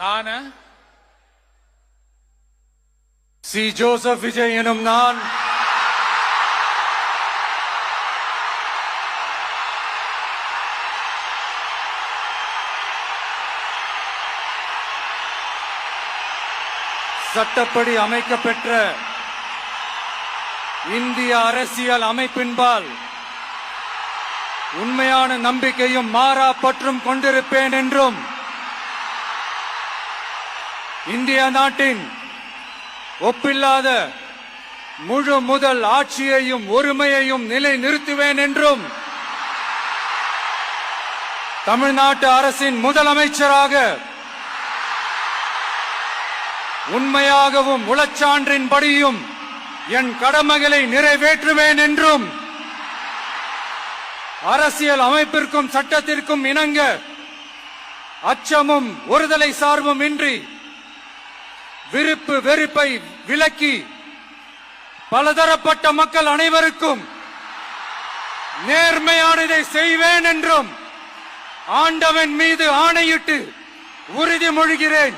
நான் C. Joseph Vijay எனும் நான் சட்டப்படி அமைக்கப்பெற்ற இந்திய அரசியல் அமைப்பின்பால் உண்மையான நம்பிக்கையும் மாறா பற்றும் கொண்டிருப்பேன் என்றும் இந்திய நாட்டின் ஒப்பில்லாத முழு முதல் ஆட்சியையும் ஒருமையையும் நிலை நிறுத்துவேன் என்றும் தமிழ்நாட்டு அரசின் முதலமைச்சராக உண்மையாகவும் உளச்சான்றின்படியும் என் கடமைகளை நிறைவேற்றுவேன் என்றும் அரசியல் அமைப்பிற்கும் சட்டத்திற்கும் இணங்க அச்சமும் ஒருதலை சார்பும் இன்றி விருப்பு வெறுப்பை விலக்கி பலதரப்பட்ட மக்கள் அனைவருக்கும் நேர்மையானதை செய்வேன் என்றும் ஆண்டவன் மீது ஆணையிட்டு உறுதிமொழிகிறேன்.